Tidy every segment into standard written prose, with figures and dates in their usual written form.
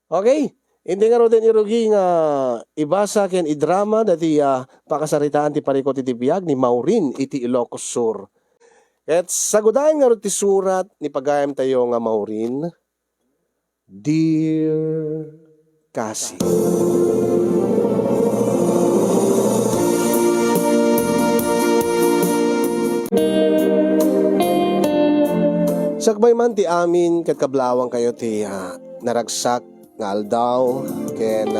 Okay, hindi nga ro din irugi nga ibasa ken idrama dati pakasaritaan ti parikot iti biag ni Maureen iti Ilocos Sur. Ket sagudayan nga ro ti surat ni pagayam tayo nga Maureen, Dear Cassie. Sakbay man ti amin ket kablawang kayo ti naragsak nga aldaw ken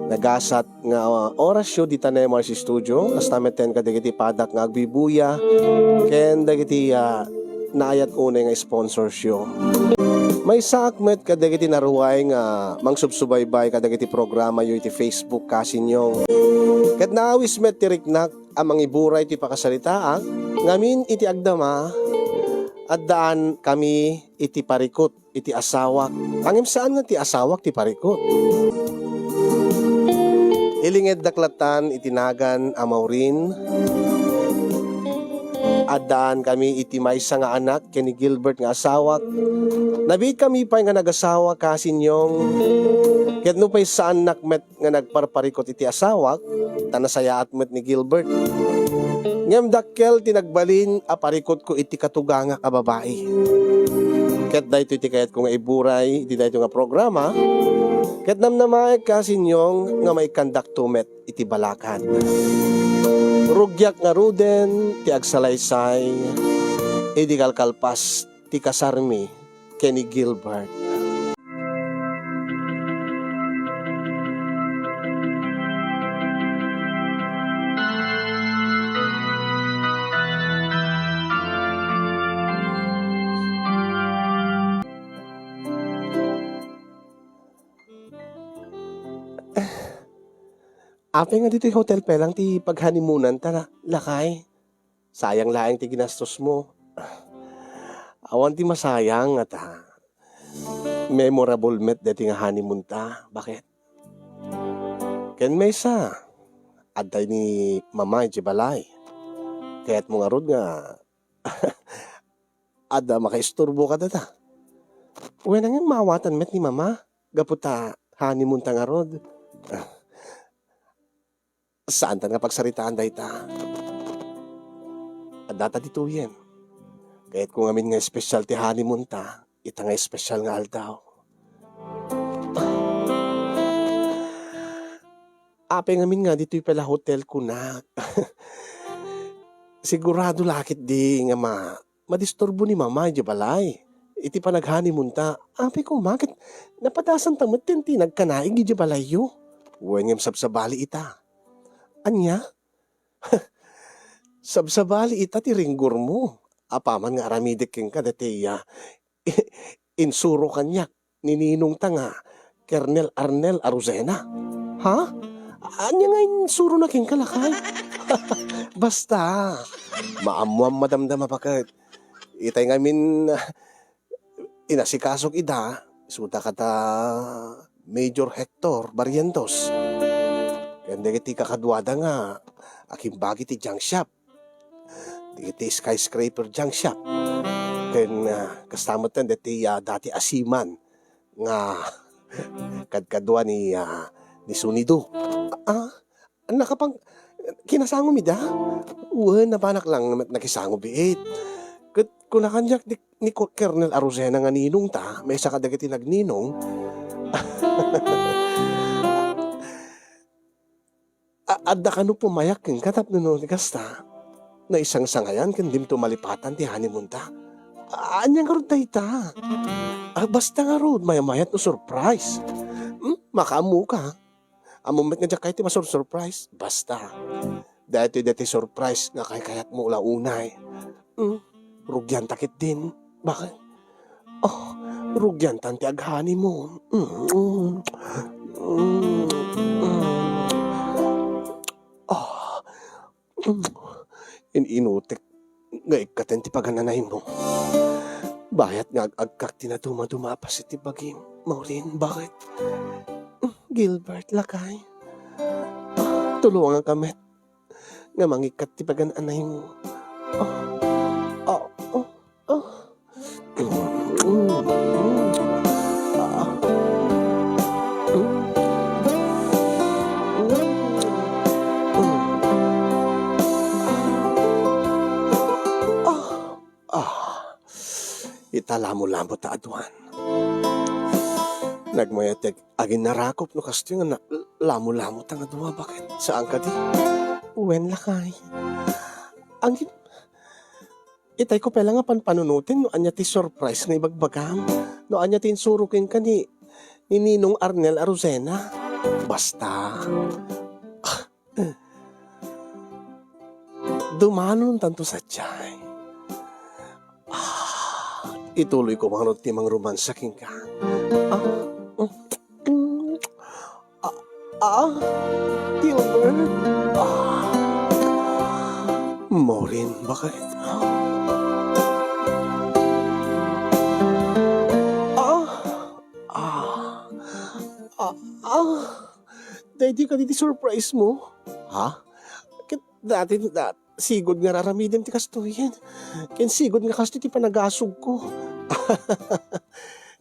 nagasat nga orasyo di tanem si studio kastameten kadagiti padak nga agbibuya ken dagiti naayat unay nga sponsorsyo. May saakmet kadagiti naruway nga mangsubsubaybay kadagiti programa yo iti Facebook kasinyo. Ket naawis met ti riknak amang iburay ti pakasaritaan ngamin iti agdama at daan kami iti parikot iti asawak. Pangim saan nga ti asawak ti parikot. Ilinged daklatan itinagan amaurin. At daan kami iti maysa nga anak ken ni Gilbert nga asawak. Nabit kami pa nga nagasawa kasinyong. Ket no pay saan nakmet nga nagparparikot iti asawak, tanasayaat met ni Gilbert. Ngem dakkel tinagbalin aparikot ko iti katuga nga kababae. Ket dayto iti kayat ko nga iburay iti dayto nga programa. Ket namnamaek kasinyong nga may kandakto met iti balakan. Rugyak nga ruden ti agsalaysay iti kalkalpas ti kasarmi ken ni Gilbert. Ape nga dito hotel pa lang ti paghanimunan ta na lakay. Sayang laeng ti ginastos mo. Awan ti masayang at memorable met dati nga honeymoon ta. Bakit? Ken may sa aday ni mama iti balay. Kaya't mo nga rod nga ada makaisturbo ka data. Uwe na nga mawatan met ni mama. Gaputa honeymoon ta nga rod. Saan ta nga pagsaritaan day ta? At data dito yan. Kahit kung amin nga special ti honeymoon ta, ita nga special nga aldaw. Ape nga amin nga dito pala hotel ko na. Sigurado lakit di nga madisturbo ni mama di balay. Iti pa nag-honeymoon ta. Ape ko bakit napadasan tamot tinti nagkanaig di balay yo. Uweng yung sabsabali ita. Anya? Sabsabali ita ti ringgor mo. Apaman nga aramidik king ka dati insuro kanyak nininong tanga Kernel Arnel Aruzena. Ha? Anya nga insuro na king kalakay? Basta maamuam madamdama bakit itay ngamin inasikasok ida suda kata Major Hector Barrientos. Kanda kiti kakadwada nga aking bagi ti junk shop. Ti skyscraper junk shop. Ken kastamot ten dati dati asiman nga kadkadwa ni Sunido. Nakapang kinasango mi da. Uwan napanak lang nakisango biit. Ket kunakanyak ni Kernel Arozena nga ninong ta, may sa kadagiti nagninong. Adda ka no pumayak ken katap no ni kasta na isang sangayan ken dim to malipatan ti honeymoon ta. Anyang karod ta. Basta nga rod mayamayat no surprise. Makaamu ka. Amumet nga kay ti surprise. Basta. Dati surprise nga kayat mo ula unay. Rugyan takit din. Bakit? Rugyan tanti ag honeymoon. Inutik nga ikaten ti pagananay mo. Bayat nga agkak tinaduma-dumapas iti bagim. Maureen, bakit? Gilbert, lakay. Tulungan kami. Nga mangikat ti pagananay mo. talamo-lamot ta aduan. Nagmayatag agin narakop no kasto nga na lamo-lamot ang adwa. Bakit? Saan ka di? Uwen lakay. Ang itay ko pala nga panpanunutin no anya ti surprise nga ibagbagam. No anya ti insurukin ka ni Ninong Arnel Arozena. Basta dumanon tanto sa tiyay. Ituloy ko mga timang romansa king ka. Gilbert. Maureen, bakit? Dahil ka dito surprise mo? Ha? Dati sigod nga raramidin ti kastuhin. Ken sigod nga kasto ti panagasog ko.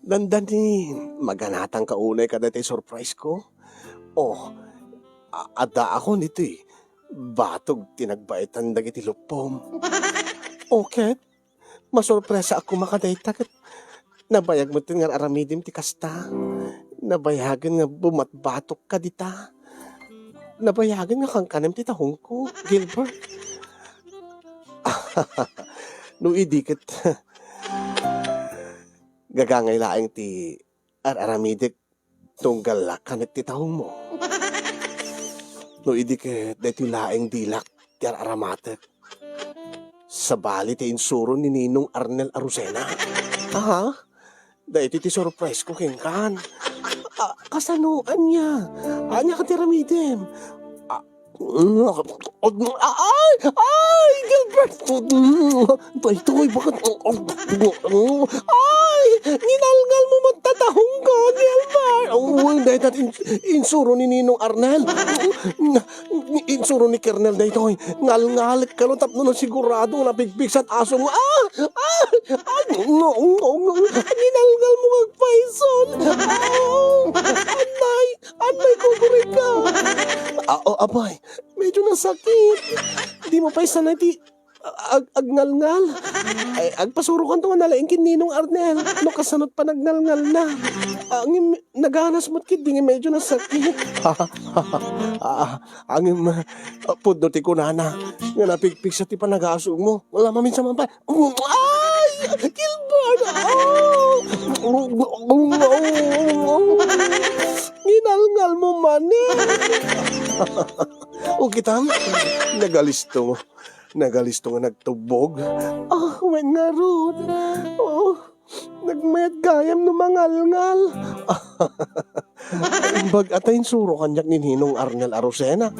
Dandanin, maganatang kaunay ka dati surprise ko. Oh, ada ako nito eh. Batog tinagbaitan dagiti lupom. Okay, masurpresa ako makadayta kat nabayag mo tin nga aramidim ti kasta. Nabayagan nga bumatbatok ka dita. Nabayagan nga kang kanem ti tahong ko, Gilbert. No idikit gagangay laeng ti aramidik tunggal kanet ti tahong mo. No idikit deti laeng dilak ti aramatek. Sa bali ti insuro ni Ninong Arnel Arozena. Aha? Dahil ti surprise ko kengkan. Kasanuan niya. Anya ka tiramidem. Ay, Gilbert. Toy, bakit? Ay, ninalngal mo magtatahong ko, Gilbert. Dahil natin insuro ni Ninong Arnel. Insuro ni Kernel dahil toy. Ngal-ngalik ka no, tapno na sigurado na pigpig sa aso mo. Ninalngal mo magpaison. Anay, kukurik ka. Abay, medyo nasakit. Di mo pa isa na ti agngal-ngal. Ay, agpasurukan to nga nalaing kin Ninong Arnel. No kasanot pa nagngal-ngal na. Ang naganas mo't kid, di medyo nasakit. Ang pudno ti kunana. Nga napigpig sa ti panag-aasog mo. Wala maminsan man pa. Ay! Gilbert! Ginalngal mo man eh. O kitam, nagalisto nga nagtubog. Wen nga rod. Nagmayat gayam no mangalngal. Imbag atayin suro kanyak ni Ninong Arnel Arozena.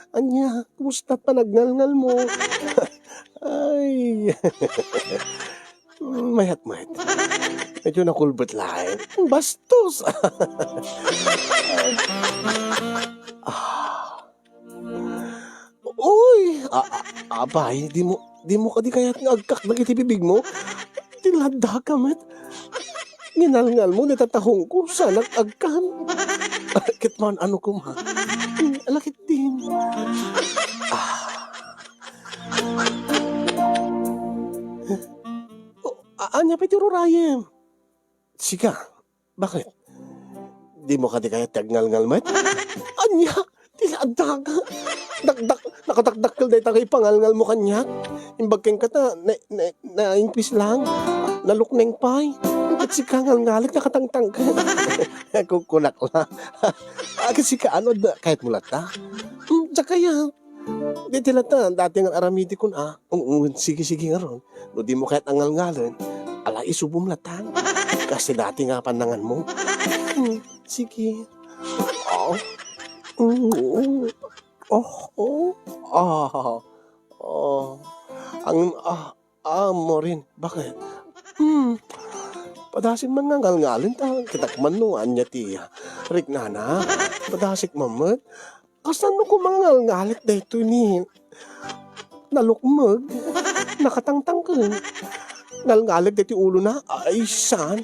Anya, kumusta pa nagngalngal mo? Ay, mayat. Medyo nakulbot lahat. Bastos. Uy, abay, di mo ka di kaya't ngagkak nagitibibig mo? Tilada ka, met. Nginalngal mo, natatahong ko, sana agkan. Kitman, ano ko ma? Alakit din. Anya, Petero Rayem. Sika, bakit? Di mo ka di kaya tagngal-ngal, met? Anya, tilada ka. Nakatakdakkel dahi tagay pangalngal mo kanyak. Imbag keng kata, na-increase lang. Nalukneng pay. At si kangal-ngalik nakatangtang ka. Kukunak lang. Kasi ka ano, kahit mulat ta. Tsaka yan. Di tilata, dati nga aramidi ko na. Sige nga ron. No di mo kahit angal-ngalan, ala isubumlatan. Kasi dati nga panangan mo. Sige. Maureen, bakit? Padasik man nga ngalngalin ta. Kitakman no, anya ti Rignana. Padasik mamat. Kasan no ko mga ngalngalit dahito ni nalukmag. Nakatangtang ka. Ngalngalit dahito ulo na. Ay, saan?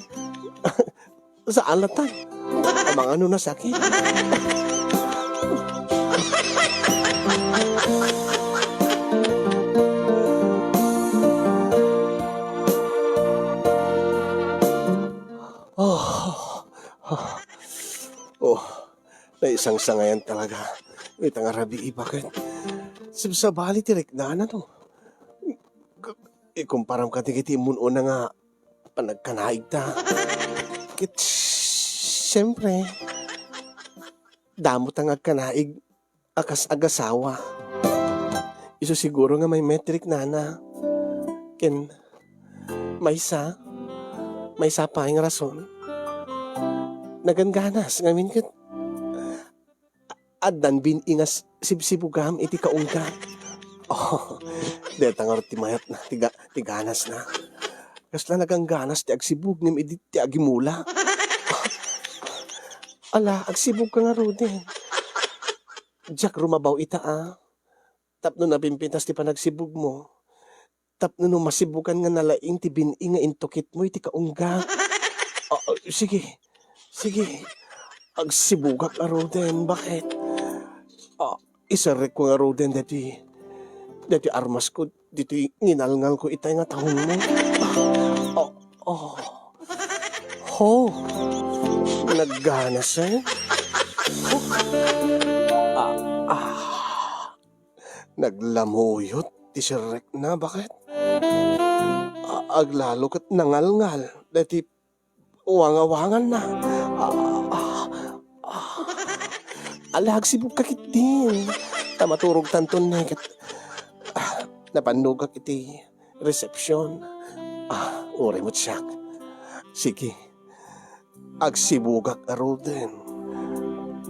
Saan latan? Amang ano na sakit? Isang sangayan talaga. Ita nga rabi bakit? Sa bali tirik na to. Ikumparam ka tigiti mo na nga panagkanaig ta. Kit, siyempre, damot ang agkanaig akas agasawa. Iso siguro nga may metric na. Ken, may sa pa yung rason. Nagangganas, ngamin kat, adan bin ingas sibsibugam iti kaungga. Oh, detang ti mayat na, tiganas na. Kasla nagangganas ti agsibug nim iti ti agimula. Ala, agsibug ka nga rodin. Jack rumabaw ita Tapno na pimpintas ti panagsibug mo. Tapno no masibugan nga nalaing ti bining nga intokit mo iti kaungga. Sige. Agsibugak nga rodin, bakit? Isarek ko nga rodin dati armas ko, dati nginalngal ko itay nga tahong mo. Nagganas Naglamuyot, ti sirek na, bakit? Aglalo kat nangalngal, dati uwang-awangan na. Alag sibuk kakit din. Tamaturog tanton na kat napanugak iti resepsyon. Uri mo't siyak. Sige, agsibugak aro din.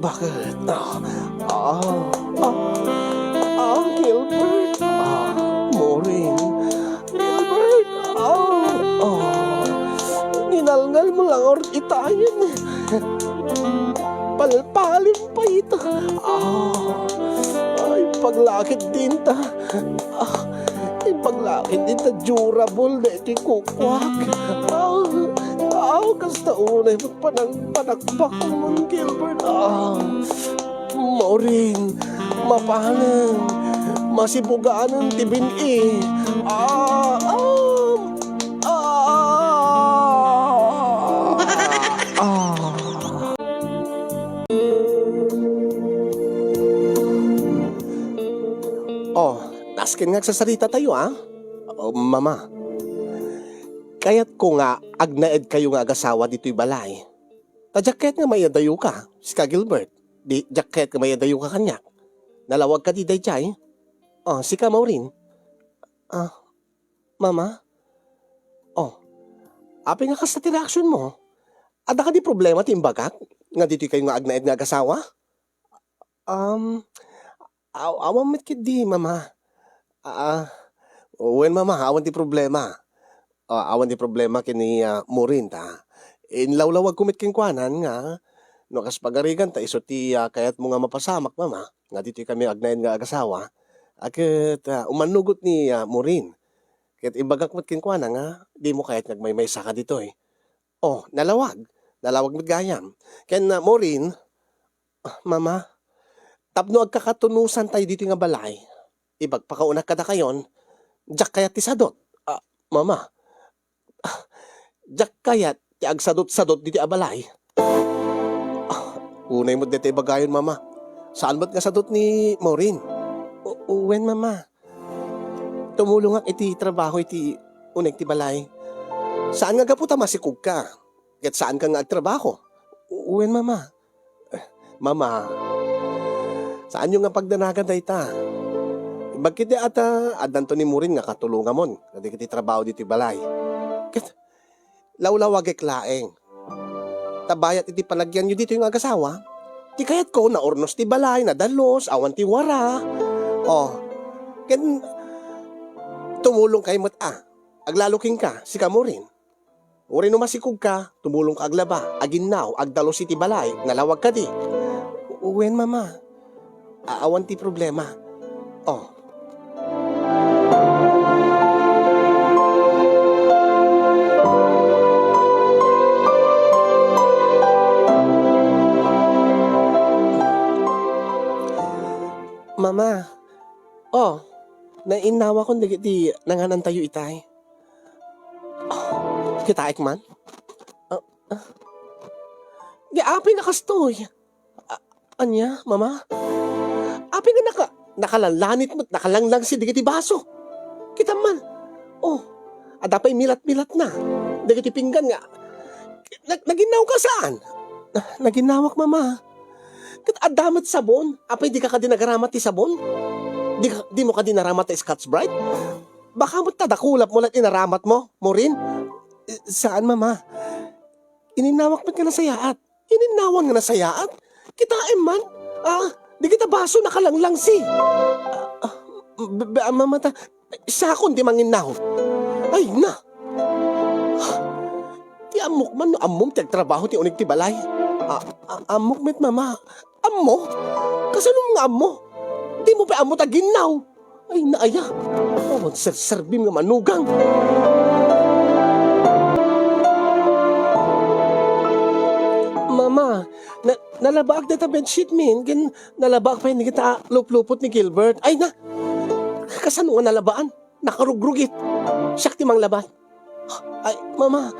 Bakit? Gilbert. Maureen. Gilbert. Ninalngal mo lang or itayin. Palpalin pa ito. Ay, paglakit din ta. Paglakit din ta durable na iti kukwak. Kasta unay panagpak mong Gilbert. Maureen, mapahanan, masibugaan ti bini. Naskin nga sasalita tayo mama. Kaya't ko nga agnaed kayo nga agasawa dito'y balay. Ta jacket nga may adayo ka, si ka Gilbert. Di jacket nga may adayo ka kanya. Nalawag ka di day jay. Si ka Maureen. Mama. Api nga kas na reaction mo. Ada ka di problema timbagak? Nga dito'y kayo nga agnaed nga agasawa? Awam mit kid di, mama. Mama, awan ti problema. Awan ti problema kini Maureen ta. Inlawlawag kumit king kwanan nga. No kas pagarigan ta iso ti kayat mo nga mapasamak, mama. Nga dito kami agnayan nga agasawa. Akit umanugot ni Maureen. Kit ibagak mo't king kwanan nga. Di mo kayat nagmaymay saka dito eh. Nalawag. Nalawag mo't gayam. Ken Maureen, mama, tapno agkakatunusan tayo dito nga balay. Ibagpakauna kada kayon, jak kayat ti sadot. Mama, jak kayat ti agsadot-sadot diti abalay. Unay mo dito ibagayon, mama. Saan ba't nga sadot ni Maureen? Uwen, mama. Tumulong ang iti trabaho iti unay ti balay. Saan nga gaputa masikog ka? Kat saan ka nga agtrabaho? Uwen, mama. Mama, saan yung nga pagdanagan day ta? Bagkit di adan to ni Maureen nga katulungan mon. Kadi kiti trabaho diti balay. Ket lawlawag eklaeng. Tabayat iti palagyan nyo dito yung agasawa. Ti kayat ko na ornos ti balay, na dalos, awan ti wara. Ken tumulong kay mo't aglaluking ka, si ka Maureen. Uri no masikog ka, tumulong ka aglaba, aginnaw, agdalos iti balay, nalawag ka di. Uwen, mama. Awan ti problema. Mama, nainawa ko di nanganan tayo itay. Kitaik man? Di api nga kastoy. Anya, mama? Api nga nakalanlanit mo, nakalanglang si digiti baso. Kita man. Oh, adapay milat-milat na. Digiti pinggan nga. Naginaw ka saan? Naginawak, mama. Kat adamat sabon. Apay di ka dinagaramat ti sabon? Di mo ka dinaramat ti Scotch Brite? Baka mo tadakulap mo lang inaramat mo, Maureen? Saan, mama? Ininawak mo ka na sayaat. Ininawan nga na sayaat. Kita man. Di kita baso nakalanglang si. Mama sa akong di manginaw. Ay na. Ti amok man no amom ti trabaho ti unig ti balay. Amok met mama. Ammo? Kasanong nga ammo? Di mo pa ammo ta ginaw. Ay naaya. Serbim nga manugang. Mama, nalabag na ta bedsheet min. Nalabag pa yun kita lup-lupot ni Gilbert. Ay na, kasano nga nalabaan? Nakarugrugit. Siyak timang laban. Ay, mama.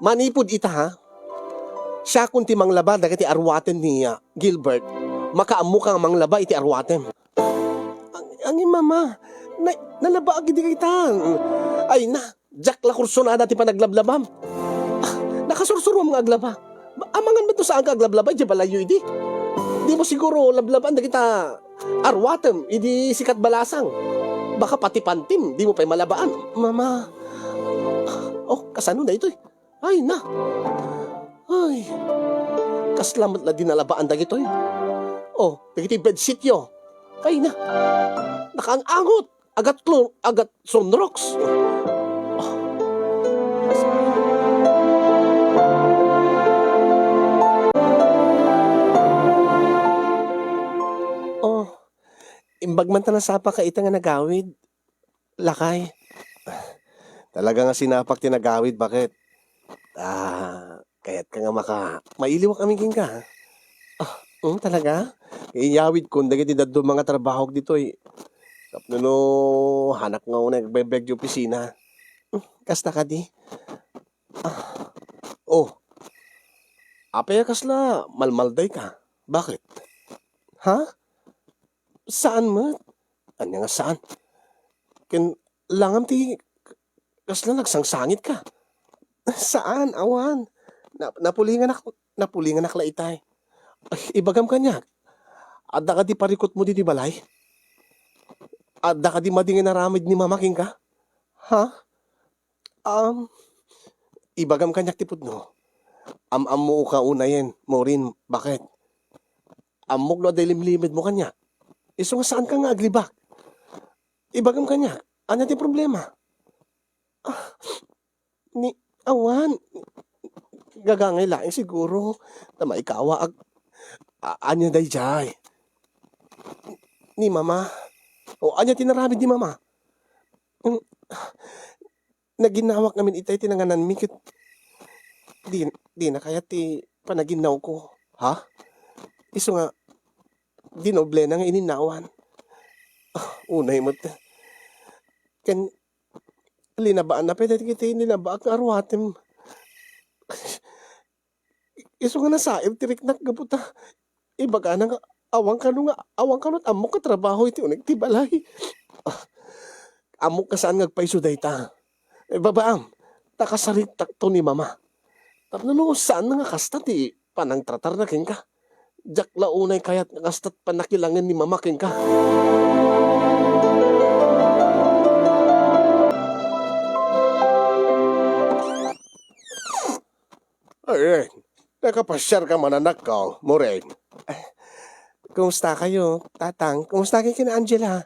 Manipod ita ha. Siya kung timang laban na kiti arwaten ni Gilbert. Makaamu kang mang laba iti arwaten. Angin mama, nalabag hindi kita. Ay na, Jack la kursunada ti panaglablabam. Nakasursuro mga aglaba. Amangan ba ito saan ka aglablaba? Di balayo idi. Di mo siguro lablaban na kita arwatem, idi sikat balasang. Baka pati pantim, di mo pa'y malabaan. Mama. Oh, kasano na ito eh. Ay na. Ay. Kaslamat na dinalabaan na ito eh. Oh, nagiti bedsheet yo. Ay na. Nakaangot. Agat sunrocks. Imbag man na sapa ka ita nga nagawid. Lakay. Talaga nga sinapak ti nagawid, bakit? Kaya't ka nga mailiwak kami king ka. Talaga? Iyawid ko, dagiti daddo mga trabaho dito eh. Tapno no, hanak nga una, nagbebeg yung opisina. Kasta ka di? Apaya kasla, malmalday ka. Bakit? Ha? Saan mo? Anya nga saan? Langam ti kasla nagsangsangit ka. Saan? Awan. Napulingan akla itay. Ibagam ka niya. Adda ka di parikot mo di balay? Adda ka di madingin naramid ni mamaking ka? Ha? Ibagam ka niya tipod no. Mo ka unayin, Maureen. Bakit? Amok no limlimid mo kanya. Iso nga saan ka nga aglibak? Ibagam ka niya. Ano ti problema? Awan. Gagangay laing siguro. Na maikawa anya day jay. Ni mama. Anya tinaramid ni mama. Naginawak namin itay tinanganan mikit. Di na kaya ti panaginaw ko. Ha? Iso nga dinoble na nga ininawan. Unay mo linabaan na pwede kita linabaan ka arwatem. Iso nga nasaib tirik na gabuta. Ibaga na nga awang kanot amok ka trabaho iti unig ti balay. Amok ka saan ngagpaiso dayta. Babaam, takasarit takto ni mama. Tapno no saan nga kasta ti panang tratar na king ka. Jak launay kaya't kastat panakilangin ni mama king ka. Ay, nakapasyar ka mananak ka, Maureen. Kumusta kayo, tatang? Kumusta kayo kina Angela?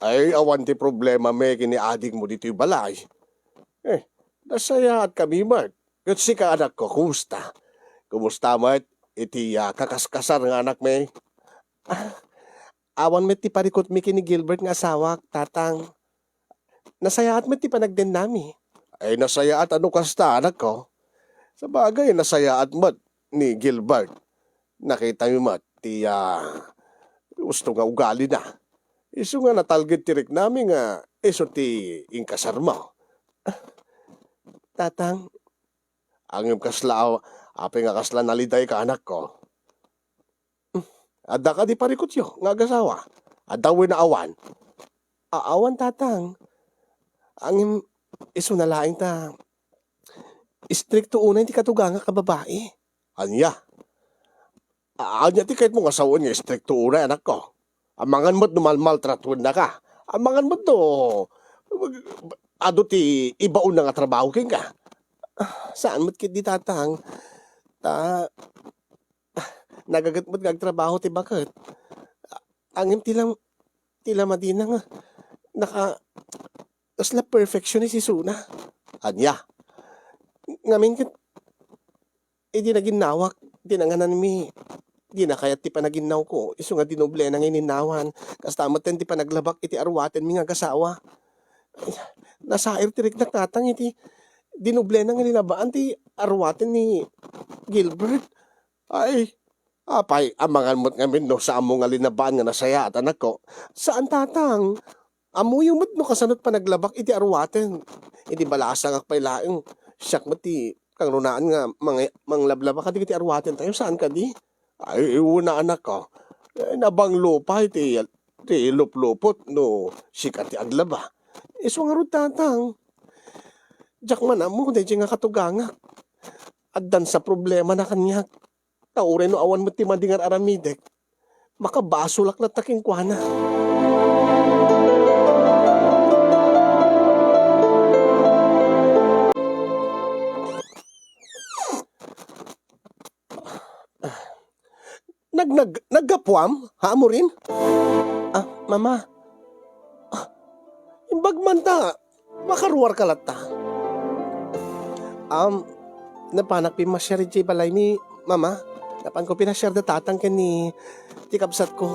Ay, awan ti problema may kini adik mo dito yung balay. Nasaya at kami, Mart. Kasi ka anak ko, kumusta? Kumusta, Mart? Iti kakaskasar nga anak may. Awan met ti parikot mi kini Gilbert nga asawak, tatang. Nasayaat met ti panagden nami. Ay nasayaat ano kasta anak ko? Sa bagay nasayaat mat ni Gilbert. Nakita mi mat ti gusto nga ugali na. Iso nga natalgit tirik nami nga iso ti inkasar mo. Tatang, ang yung kasla, apay nga kasla naliday ka anak ko. Adda ka di parikot yo, nga agasawa. Adda na awan. Aawan tatang. Ang iso na laing ta. Istrikto unay ti katugang nga kababae. Anya. Anya ti kahit mong asawa niya istrikto unay anak ko. Amangan mo't numalmaltratuan na ka. Amangan mo't no. Ado ti ibaon na nga trabaho king ka. Saan mo't kit di tatang? Ta nagagat mo't gagtrabaho ti bakit? Angim tila madina nga naka kasla perfection ni si Suna. Anya. Ngamin kat di na ginawak. Di na nga nanmi. Di na kaya ti panaginaw ko. Iso nga dinoble na ngayon ninawan. Kas tamot ten ti panaglabak iti arwaten mi nga kasawa. Nasair tirik na tatang iti dinoble na nga nilabaan ti arwaten ni Gilbert. Ay, apay, amangan mo't ngamin no sa amo nga linabaan nga nasaya at anak ko. Saan tatang? Amo yung mo't no kasanot panaglabak iti arwaten. Iti balasang akpay laing. Siyak mo ti kang runaan nga manglablaba ka di iti arwaten tayo. Saan ka di? Ay, una anak ko. Nabang lupa iti lup-lupot no sikat ti aglaba. Iso nga ro tatang. Diyak man amo, dahil nga katuganga. Addan sa problema na kanya. Taure no awan mo ti madingar aramidek. Makabasulak na taking kuana. Naggapuam? Ha mo rin? Mama. Imbag man ta. Makaruwar ka lata. Napanak pimasyar iti balay ni mama. Napan ko pinasyar da tatang ken ni tikabsat ko.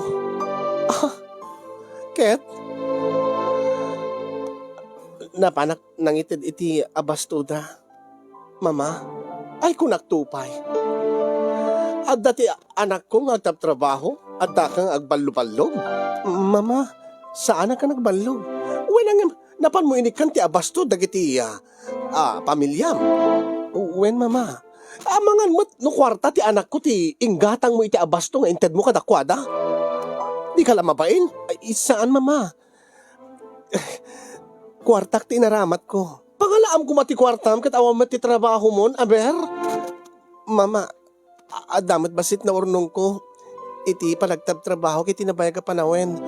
Ket? Napanak nangitid iti abastuda. Mama, ay kunaktupay. At dati anak ko nga trabaho at dakang agballo-ballo. Mama, saan ka nagballo? When napan mo inikan ti abasto dagiti pamilyam. When mama? Amangan mo't no kwarta ti anak ko ti inggatang mo iti abasto nga inted mo kadakwada. Di ka lamabain? Ay, saan mama? Kwartak ti inaramat ko. Pangalaam ko mati kwartam kat awam mati trabaho mon, aber? Mama, damat basit na urnong ko. Iti palagtab trabaho kiti nabayag ka panawen.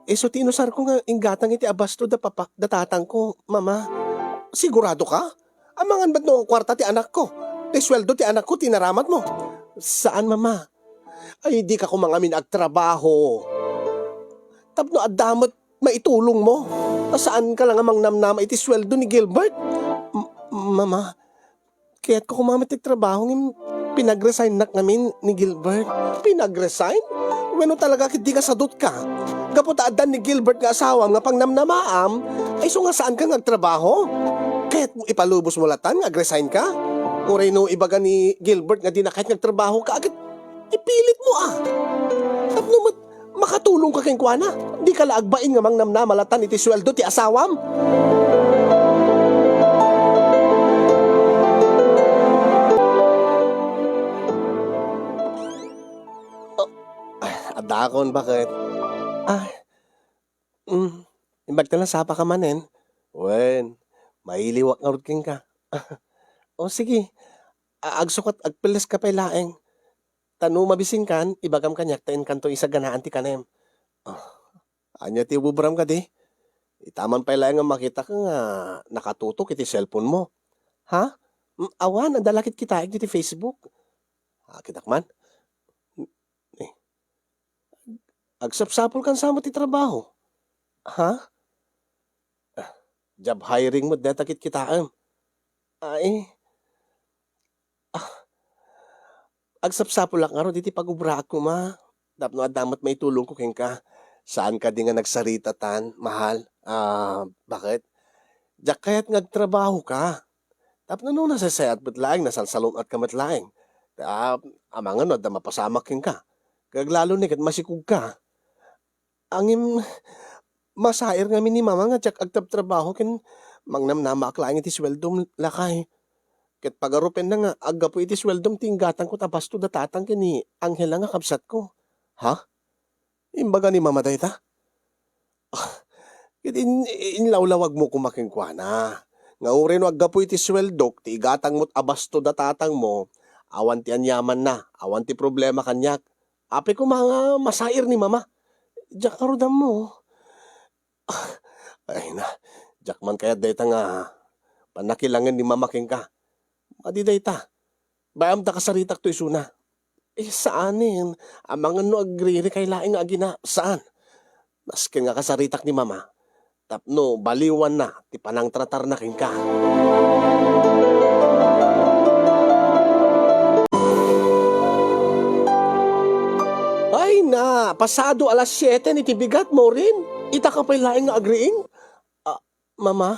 So tinusar ko nga inggatang iti abasto da tatang ko, mama. Sigurado ka? Amangan ba't no ang kwarta ti anak ko? Ti sweldo ti anak ko, tinaramat mo. Saan, mama? Ay, di ka kumangamin agtrabaho. Tapno adamot maitulong mo. Saan ka lang amang namnama iti sweldo ni Gilbert? Mama, kaya't ko kumamit agtrabaho ng pinag-resign nak namin ni Gilbert. Pinag-resign? Bueno talaga di ka sadot ka. Kaputaadan ni Gilbert nga asawa nga pang namnamaam, ay so nga saan ka nagtrabaho? Kaya't mo ipalubos mo latan, ag-resign ka? Uray no ibaga ni Gilbert nga di na kahit nagtrabaho ka, agad ipilit mo Tapno makatulong ka keng kuana. Di ka laagbain nga mang namnamalatan iti sweldo ti asawam. Adakon, bakit? Imbag talang sapa ka manen. Wen, mailiwak nga rutking ka. O sige, agsukat agpilis ka pa'y laeng. Tanu mabising kan, ibagam kanyak tain kanto isa ganaan ti kanem. Anya ti ububram ka di? Itaman pa'y laeng nga makita ka nga nakatutok iti cellphone mo. Ha? Awan, andalakit kita iti Facebook. Kitak man? Agsapsapol kan sa mo ti trabaho. Ha? Job hiring mo, detakit kitaan. Ay, agsapsapol lang nga diti pag-ubra ko ma. Dapno adamat may tulong ko ken ka. Saan ka di nga nagsarita tan, mahal? Bakit? Diyak kaya't nagtrabaho ka. Tapno no nasasayat ba't laing, nasalsalong at kamat laing. Amangan no, da mapasamak ken ka. Kaglalo ni kat masikug ka. Angim masair ngamin ni mama nga tsak agtab trabaho ken mangnamnama ak laing iti sweldo lakay. Ket pagarupen na nga, agga po iti sweldom tinggatan ko tabasto datatang kini Angel nga kapsat ko. Ha? Imbaga ni mamatay ta? Ket inlawlawag mo kumakingkwana. Nga urin agga po iti sweldok, ti igatang mo't abasto datatang mo, awan ti anyaman na, awan ti problema kanyak. Ape ko mga masair ni mama. Diyak karudam mo. Ay na, diyak man kaya dayta nga panakilangan ni mama king ka. Adi dayta. Bayam ta kasaritak to isuna. Saanin? Amang ano agriri kay laing nga agina. Saan? Naskin nga kasaritak ni mama. Tapno, baliwan na. Ti panang tratar na king ka. Ay na, pasado alas 7 ni tibigat mo rin. Ita ka pa'y laing nga agriing? Mama,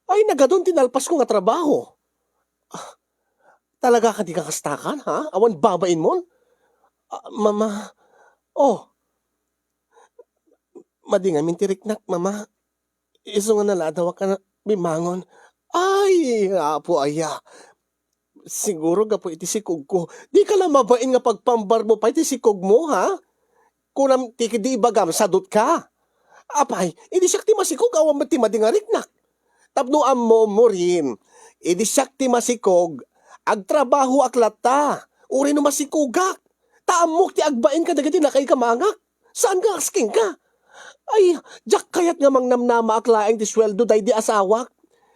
ay nagadon tinalpas ko nga trabaho. Talaga ka di kakastakan, ha? Awan babain mo? Mama, oh, madingamin tiriknak, mama. Iso nga naladawa ka na bimangon. Ay, apo aya. Siguro ga po iti sikog ko. Di ka lang mabain nga pagpambar mo pa iti sikog mo, ha? Kunam tikidi ibagam sadot ka. Apay, idi siyak ti masikog awan ba ti madingariknak. Tapno ammo mo rin. Idi siyak ti masikog agtrabaho aklata. Uri no masikugak. Taamok ti agbain ka dagiti nakay kamangak. Saan ka asking ka? Ay, jak kayat nga mangnamnama aklaeng ti sweldo day di asawak.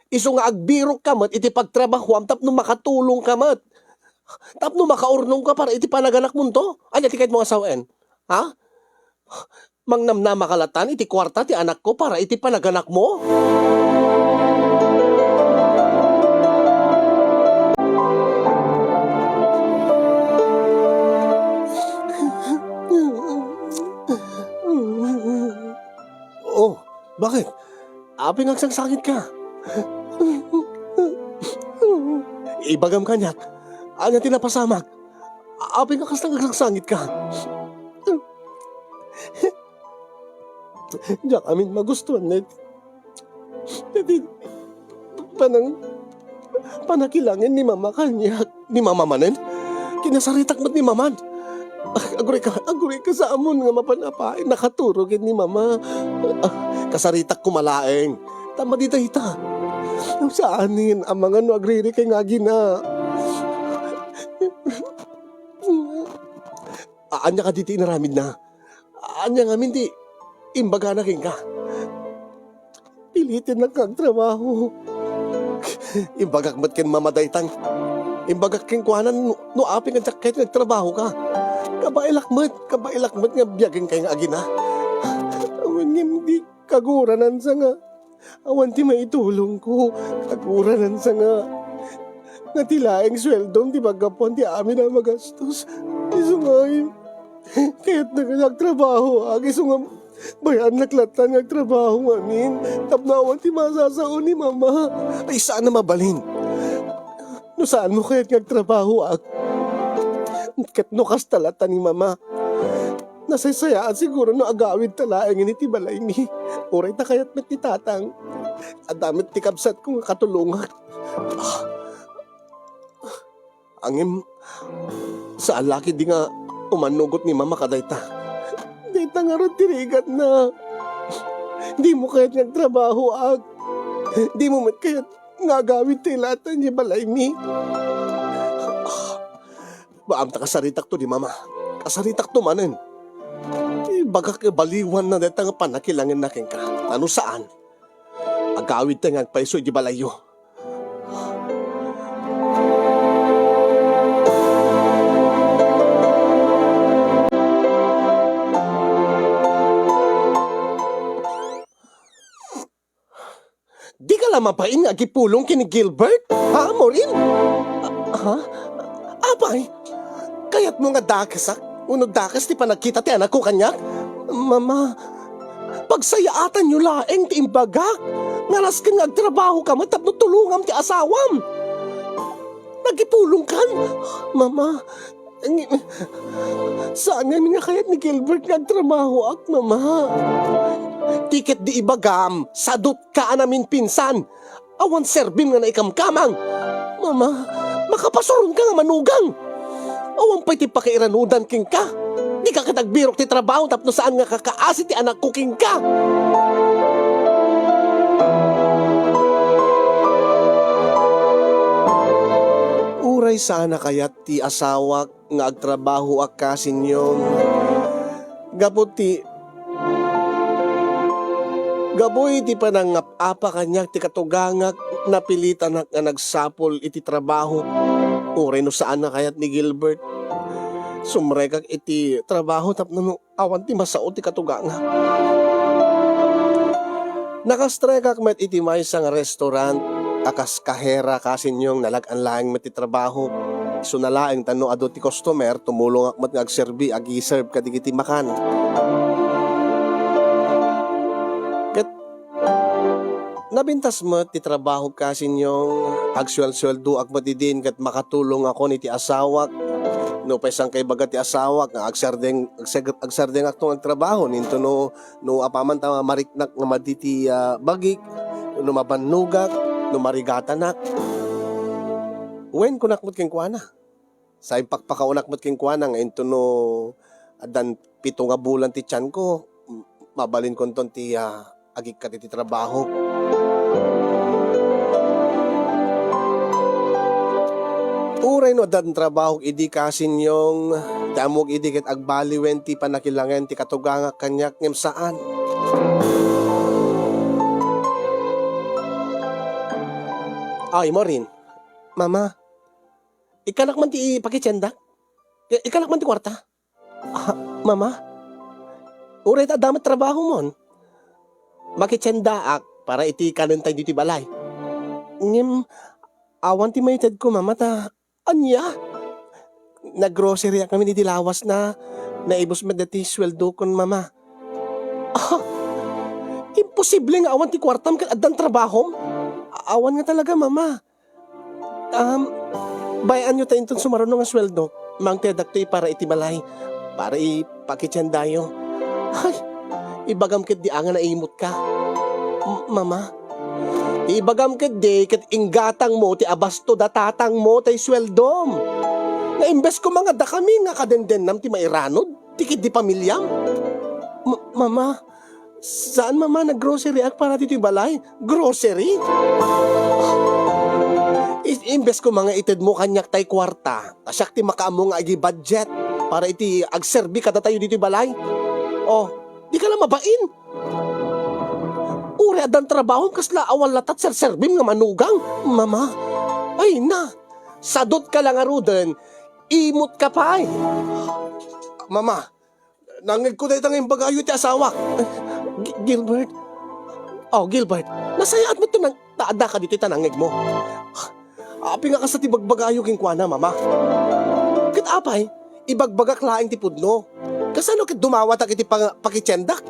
Iso nga agbirok ka mat iti pagtrabahoam tapno makatulong ka mat. Tapno makaurnong ka para iti panaganak mo to. Anya ti kahit mo asawen. Ha? Mangnamnama kalatan iti kwarta ti anak ko para iti panaganak mo. Oh, bakit? Aping agsang-sakit ka. Ibagam ka niyak. Anya tinapasamak. Aping agsang-sangit ka. Diyak amin magustuhan na panakilangin ni mama kanyak. Ni mama manen? Kinasaritak mat ni maman. Aguri ka sa amon nga mapanapain. Nakaturogin ni mama. Kasaritak kumalaeng. Tama di dayta. Saanin, ang mga no agriri kay nga gina. Anya ka diti inaramid na. Anya nga minti, imbaga na king ka. Pilitin na kang trabaho. Imbagak mat kin mamadaytang. Imbagak king kuhanan no aping ang kahit nagtrabaho ka. Kabailakmat nga biyagin kay nga agina. Awan nga hindi kaguranan sa nga. Awan ti maitulong ko. Kaguranan sa nga. Natilaeng sweldong di bagapon ti amin na magastos. Iso nga yun. Kaya't nagtrabaho ag iso nga bayan naklatan nagtrabaho amin. Tapnawan ti masasaon ni mama. Ay saan na mabalin? No saan mo kaya't nagtrabaho ag? Kat no kastalatan ni mama. Nasaysayaan siguro no agawid talaeng ini ti balay ni. Uray ta kaya't met ti tatang. Adamit ti kabsat kong katulungan. Angim, sa alaki di nga umanugot ni mama kadayta. Dayta nga ron tirigat na. Di mo kaya't nagtrabaho ag. Di mo met kaya't ngagawid ti latan ni balay ni. Baam ta kasaritak to di mama. Kasaritak to manen. Bagak baliwan na deta nga panakilangin na king ka. Ano saan? Agawid ta nga agpaiso di balayo. Di ka lang mapain nga gipulong kini Gilbert? Ha, Maureen? Ha? Apay? Kaya't mo nga dakasak? Unod dakas ti panagkita ti anak ko kanyak? Mama, pagsayaatan nyo laeng ti imbagak. Ngalas ka nga agtrabaho ka matapno tulungam ti asawam. Nagipulong kan? Mama, saan nga nga kaya't ni Gilbert nagtrabaho ak, mama? Tiket di ibagam, sadot ka namin pinsan. Awan serbim nga na ikamkamang. Mama, Makapasoron ka nga manugang. Awang pa'y ti pakiiranudan king ka. Di ka katagbirok ti trabaho tapno saan nga kakaasi ti anak ko king ka. Uray sana kayat ti asawak nga agtrabaho akasin yung gabuti gaboy ti panangap-apa kanyak ti katugangak napilitan nga nagsapol iti trabaho. Uray no saan na kayat ni Gilbert sumrekak iti trabaho tapno no awan ti masao ti katugangak. Nakastrekak met iti may sang restaurant akas kahera kasin yung nalag-anlaing met ti trabaho. So nalaing tano ado ti customer tumulong ak mat nga agserbi agi-serve kadigiti makan. Ket nabintas mo ti trabaho kasin yung agsuel-sueldo ak matidin ket makatulong ako ni ti asawak. No paisang kay bagat ti asawak nga agsardeng aktong agtrabaho ninto no apaman ta mariknak nga maditi bagik no mabanugak no marigatanak. Wen kunakmot king kuana. Sa impakpakaunakmot king kuana nga into no adan 7 nga bulan ti tiyan ko mabalin kon ton ti agik kat ti trabaho. Uray no adan trabaho idi kasin yung damog idi ket agbaliwen ti panakilangen ti katuganga kanyak ngem saan. Ay mo rin. Mama, ikanak man ti pakitsendak? Ikanak man ti kwarta? Mama, uray ta damat trabaho mon. Makitsendaak para iti kanentay diti balay. Ngem, awan ti mayted ko mama ta, anya? Naggrocery kami ni dilawas na naibos med dati sweldo kon mama. Imposible nga awan ti kwartam ket addan trabahom. Awan nga talaga mama. Bayan nyo tayo itong sumarunong nga sweldo. Mang tedak to para itibalay. Para ipakitsendayo. Ay, ibagam ket di anga na imot ka. Mama, ibagam ket di ket inggatang mo ti abasto datatang mo tay sweldom. Nga imbes ko mga da kami nga kadendennam ti mairanod. Tikid di pamilyam. Mama, saan mama nag-grocery ak para dito balay? Grocery? Imbes ko mga ited mo kanyak tay kwarta, asyak ti makaamo nga agi budget para iti agserbi kada tayo dito balay. Oh, di ka lang mabain. Uri adan trabaho kasla awal latat serserbim nga manugang. Mama, ay na, sadot ka lang aruden, imot ka pa ay. Mama, nangig ko na itang bagayo ti asawak. Gilbert, oh Gilbert, nasayaan mo ito nang taada ka dito itanangig mo. Api nga ka sa tibagbagayo king kuana, mama. Kat apay, ibagbagak laing ti pudno. Kasano kit dumawat ak iti pakitsendak?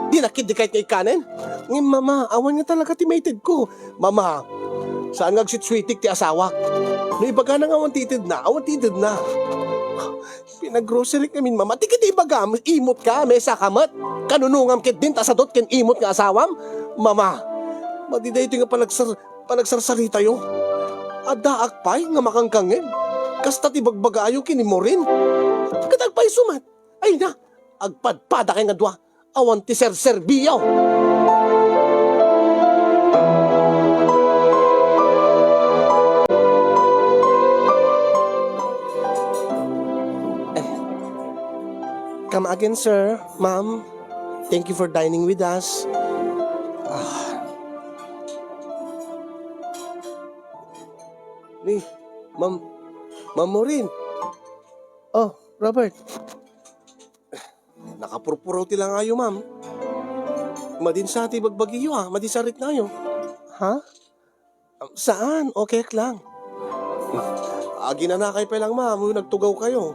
Di nakid di kahit nga ikanen? Ngin mama, awan nga talaga ti mated ko. Mama, saan nga agsitswitik ti asawa? No ibaga na nga awan titid na. Pinag-grocery kami, mama. Tikid ibaga, imot ka, mesa kamat. Kanunungam kit din, tasadot kin imot nga asawam. Mama, madiday ito nga panagsarsarita yo. Adaak pa'y nga makangkangin. Kasta ti bagbagayo kini mo rin. Katagpa'y sumat. Ay na, agpadpada kay nga dwa. Awan ti serserbiyaw. Come again, sir. Ma'am, thank you for dining with us. Ni, Ma'am Maureen. Oh, Robert. Nakapurpuraw ti lang ayo, ma'am. Madinsati bagbagiyo ha, madinsarit na ayo. Ha? Saan? Okay lang. Agi na nakay pa lang, ma'am. Nagtugaw kayo.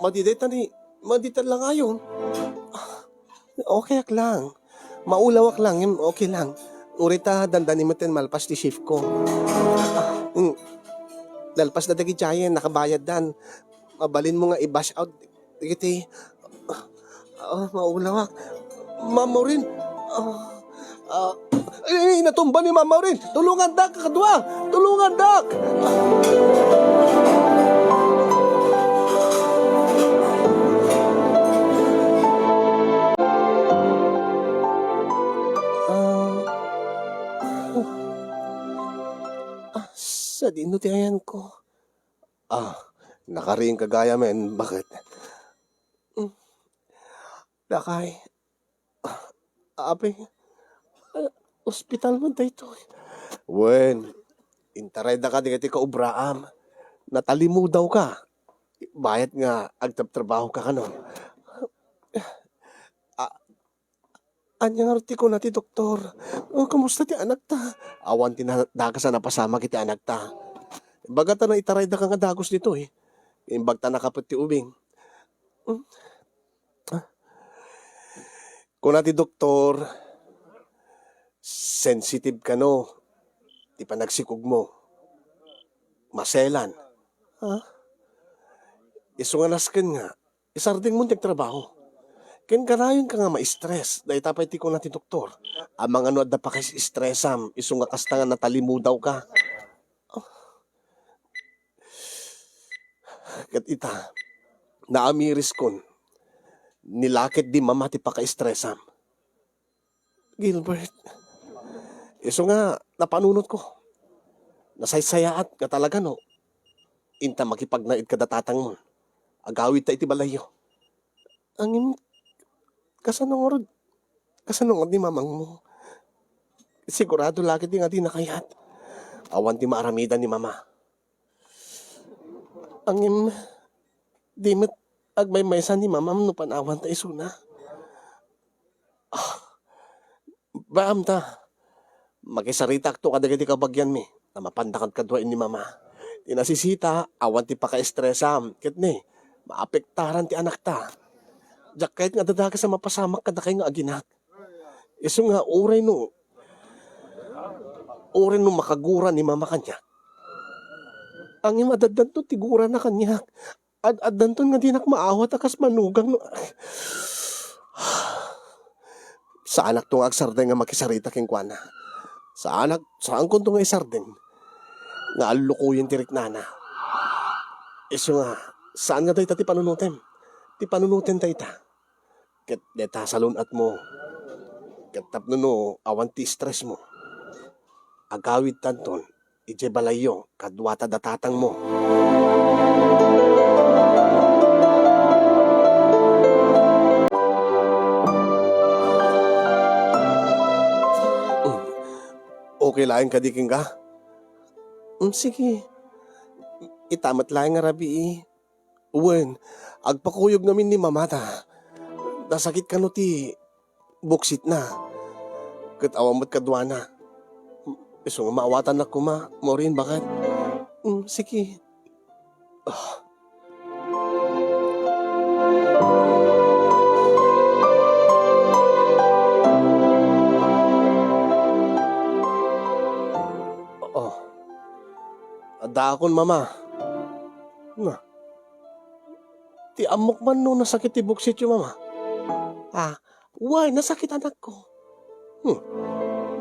Maditan lang ayo. Okay lang. Maulawak lang, okay lang. Urita, dandani mo ten malpas ti shift ko. Lalpas na dagi giant, nakabayad dan. Mabalin mo nga i-bash out. Digiti, maulawak. Ma'am Maureen, Natumba ni Mama rin. Tulungan, Dak, kakadwa. Tulungan, Dak. Sa dinutiayan ko. Nakaring kagaya, men. Bakit? Dakay. Ape. Ospital man tayo ito. Wen. Intaray da ka di ka ubraam. Natalimu daw ka. Bayat nga agtab-trabaho ka kanon. Anya nga ti ko na ti doktor. Kamusta ti anak ta? Awan ti da ka sa napasama kiti anak ta. Baga ta na itaray da ka nga dagos dito eh. Imbag ta nakapot ti ubing. Kung na ti doktor, sensitive ka no. Di pa nagsikog mo. Maselan. Isunganas ka nga. Isarding mo trabaho. Ken kanayon ka nga ma-stress. Dahil tapay ti ko na ti doktor. Amang ano at pa kay stressam. Isungakas na nga natalimu daw ka. Kat ita, naamiris kon. Nilakit di mama ti pa ka-stressam. Gilbert, iso nga napanunot ko. Nasaysayaat nga talaga no. Inta makipagnaid ka datatang mo. Agawid ta iti balayo. Angin, kasanungod ni mamang mo. Sigurado lagi di nga di nakayat. Awan ti maaramidan ni mama. Angin, di met agmay-maysan ni mamam no panawan ta isuna. Baam ta. Makisaritak to kadagiti kabagyan mi. Na mapandakan kadwain ni mama. Tinasisita, awan ti paka-stressam. Ket ni, maapektaran ti anak ta. Jak kahit nga dadaka sa mapasamak kada kayo nga aginak. Iso nga uray no makagura ni mama kanya. Ang imadaddan to tigura na kanya. Addan to nga dinak maawat akas manugang no. Sa anak to nga agsardeng nga makisarita king kwana. Saan ko to nga isardeng? Nga alukuyin tirik nana. Iso nga, saan nga tayo ti panunutem? Ti panunutem tayo ta. Ket deta salunat mo. Ket tapno no, awan ti stress mo. Agawid tanton, ije balayo, kadwata datatang mo. Okay laing kadiking ka? Sige. Itamat laing nga rabi Uwen, agpakuyog namin ni mamata. Nasakit ka no ti buksit na. Kat awamat kadwa na. Iso nga maawatan na kuma. Morin, bakit? Sige. Adakon, mama. Na. Ti amok man no nasakit ti buksit yung mama. Why? Nasakit anak ko.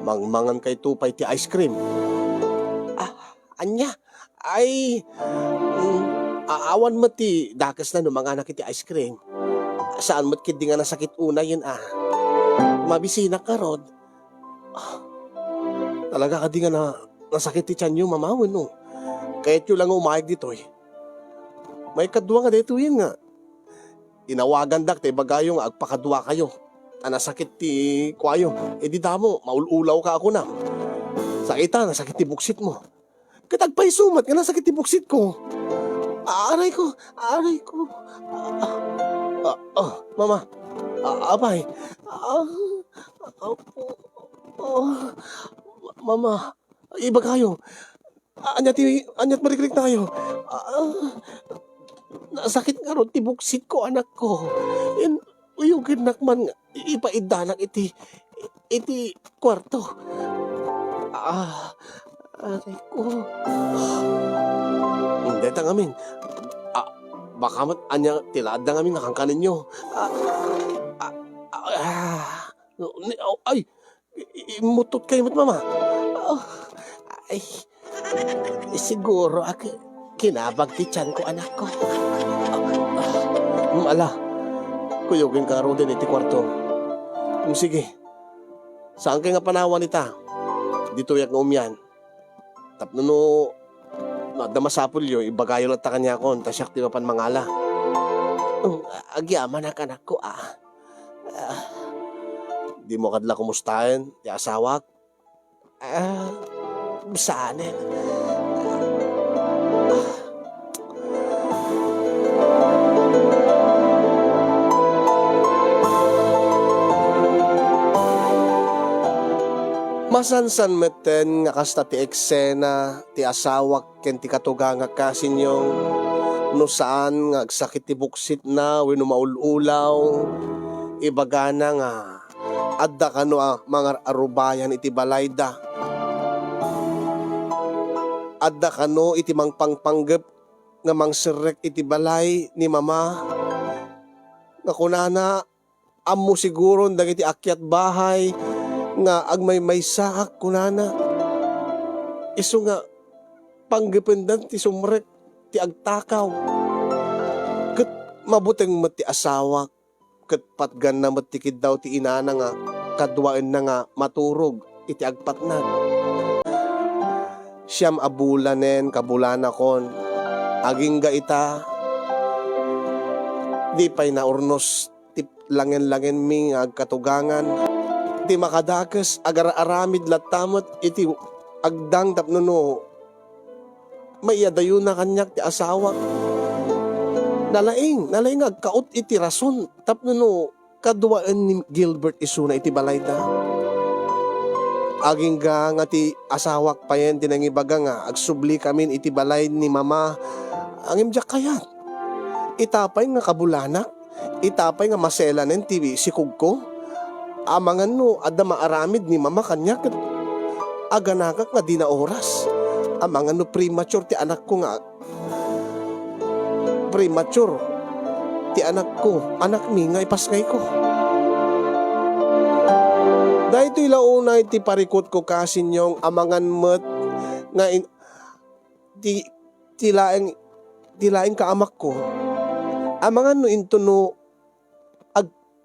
Mangmangan kay tupay ti ice cream. Anya? Ay, aawan mo ti dakas na no mga anak ti ice cream. Saan mo't kid di nga nasakit una yun Mabisina ka, Rod. Talaga ka di nga nasakit ti tiyan yung mamawin no. Kahit yun lang umayag dito May kadwa nga dito yun nga. Inawagan dak te bagayong agpakadwa kayo. Nasakit ti kwayo. Di damo, maululaw ka ako na. Sakita, nasakit ti buksit mo. Katagpay sumat nga nasakit ti buksit ko. Aray ko. Mama. Abay. Mama. Iba kayo. Anyat mariklik na kayo. Nasakit nga ron ti buksit ko, anak ko. Uyugin nakman ipaidanak iti kwarto. Aray ko. Hindi tangamin. Baka anya tilad na ngamin nakangkanin nyo. Ay, Imutot kayo mat mama. Oh, ay, siguro kinabag ti tiyan ko, anak ko. Ala, kuyogin ka ro din iti kwarto. Sige, saan kayo nga panawan ita? Dito yak nga umyan. Tapno no, nadamasapol yo, ibagayo lang ta kanya kon, tasyak ti mapan mangala. Agyaman ang anak ko, Di mo kadla kumustahin, ti asawak. Saanin. Masansan meten nga kasta ti eksena, ti asawak ken ti katuga nga kasinyong, no saan nga agsakit ti buksit na, wenno maululaw, ibagana nga, adda kano mga arubayan iti balayda. Adda kano iti mangpangpanggep nga mangserek iti balay ni mama. Nga kunana, ammo siguro dagiti akyat bahay, nga agmay saak kunana. Isu nga panggependan ti sumrek ti agtakaw. Ket mabuteng met ti asawa, ket patgan na met ti kiddaw ti inana nga kadwaen na nga maturog iti agpatnag. Siyam abulanen kabulana kon, aging ga ita di pay na urnos ti langen-langen mi nga agkatugangan. Iti makadakas agar-aramid latamot iti agdang tapno maiadayo na kanyak ti asawa. Nalaing agkaot iti rason tapno kaduaan ni Gilbert isuna iti balayda. Aging nga ti asawak payen tinangibaga nga agsubli kamin iti balay ni mama. Ang imjak kayat itapay nga kabulanak, itapay nga maselanen ti sikug ko. Amangan no, adda maaramid ni mama kanya ket aganakak nga di na oras. Amangan no premature ti anak ko nga. Premature ti anak ko, anak mi nga ipasngay ko. Dahil ito ilauna iti parikot ko kasinyong amangan met nga tilaing ka amak ko. Amangan no into no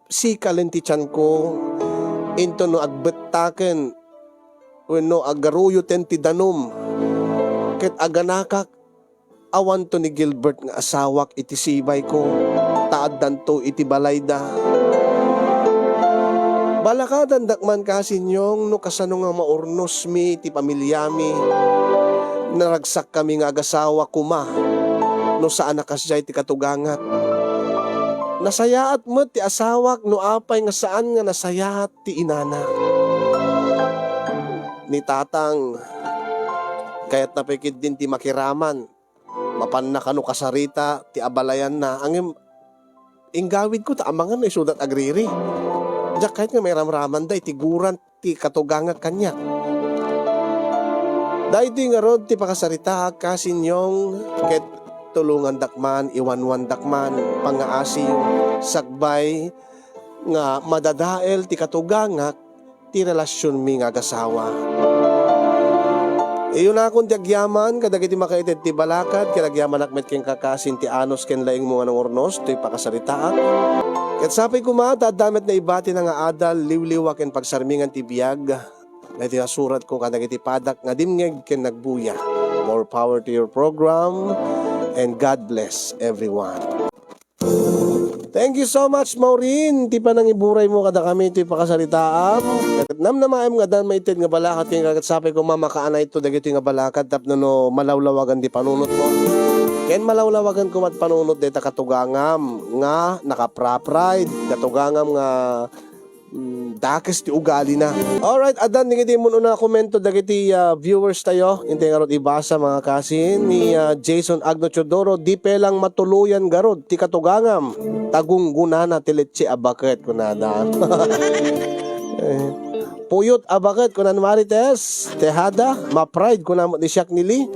sikalen ti tiyan ko, into no agbettaken, wenno agaruyuten ti danom, ket aganakak, awan to ni Gilbert nga asawak iti sibay ko, taaddan to iti balayda. Balakadan dakman kasinyong no kasano nga maurnos mi ti pamilyami, naragsak kami nga agasawa kuma, no saan nakasjay ti katugangat. Nasayaat mo ti asawak no apay nga saan nga nasayaat ti inana. Ni tatang kayat napikid din ti makiraman. Mapan na kano kasarita ti abalayan na. Ang inggawid ko ta amangan na isudat agriri. Diyak kahit nga may ramraman da itiguran ti katugangat kanya. Dahil ito nga rod ti pakasarita kasinyong ket tulungan dakman, iwanwan dakman, pangaasi yung sagbay nga madadael ti katugangak ti relasyon mi nga agasawa. Iyon akong ti agyaman, kadagiti makaited ti balakad, kinagyaman akmet ken kakasin ti anos ken laing mga ng ornos, ti pakasaritaak. Ket sapay kuma, tadamet na ibati na nga adal, liwliwa ken pagsarmingan ti biyag, na ti asurat ko kadagiti padak nga dimngeg ken nagbuya. More power to your program. And God bless everyone. Thank you so much, Maureen. Ti pa nang iburay mo kada kami iti pakasalitaan. Nam na maayam nga dan maited nga balakat yung kagatsapay ko mamakaana ito dagito nga balakat tapno no malawlawagan di panunot mo. Ken malawlawagan ko mat panunot deta katugangam nga nakaprapride katugangam nga dakes ti ugali na. Alright, adan nigiti mo na komento dagiti viewers tayo. Inte nga rod ibasa mga kasin ni Jason Agno Chodoro, di pelang matuluyan garod ti katugangam. Tagung gunana ti letche abaket kunada. Puyot abaket kunan marites, tehada, ma-pride kunamot ni siyak nili.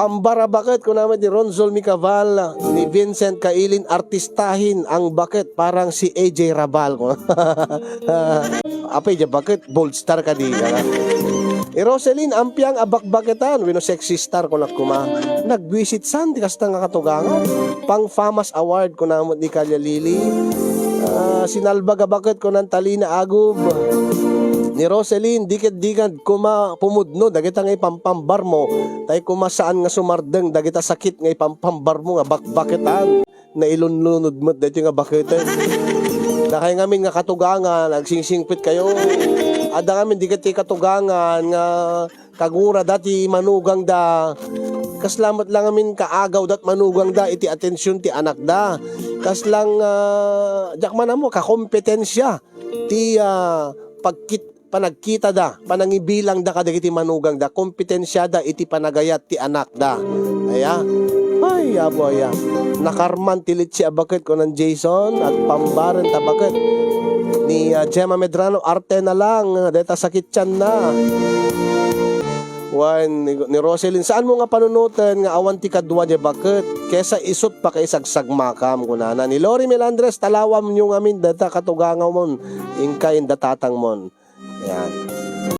Pambara bakit ko naman ni Ronzol Micaval, ni Vincent Kailin artistahin ang bakit parang si AJ Rabal ko. Apay dya bakit bold star ka di ka. Ni Roselyn ampiang abak-baketan wino sexy star ko nakuma. Nagwisit san di kasta nga katugangan. Pang Famas Award ko namon ni Kalya Lili. Sinalba ka bakit ko ng Talina Agub. Ni Roselyn dikit-dikit kuma pumudno dagita nga ipampambar mo tay kuma saan nga sumardeng dagita sakit nga ipampambar mo nga bakbaketan na ilunlunod mo dito nga baketan na kay ngamin nga katugangan nagsingsingpit kayo ada ngamin dikit katugangan nga kagura dati manugang da kaslamat lang amin kaagaw dat manugang da iti atensyon ti anak da kaslang jakman mo kakompetensya ti panagkita da, panangibilang da kadagiti manugang da, kompetensya da iti panagayat ti anak da. Aya, ay abo aya. Nakarman tilit si abakit ko ng Jason at pambaran tabakit ni Gemma Medrano arte na lang, deta sakit tiyan na. Wan ni Roselyn, saan mo nga panunutan nga awan ti kadwa di bakit? Kesa isot pa kay sagsagmakam kunana. Ni Lori Melandres talawam nyo ngamin data katugangaw mon, ingka inda tatang mon.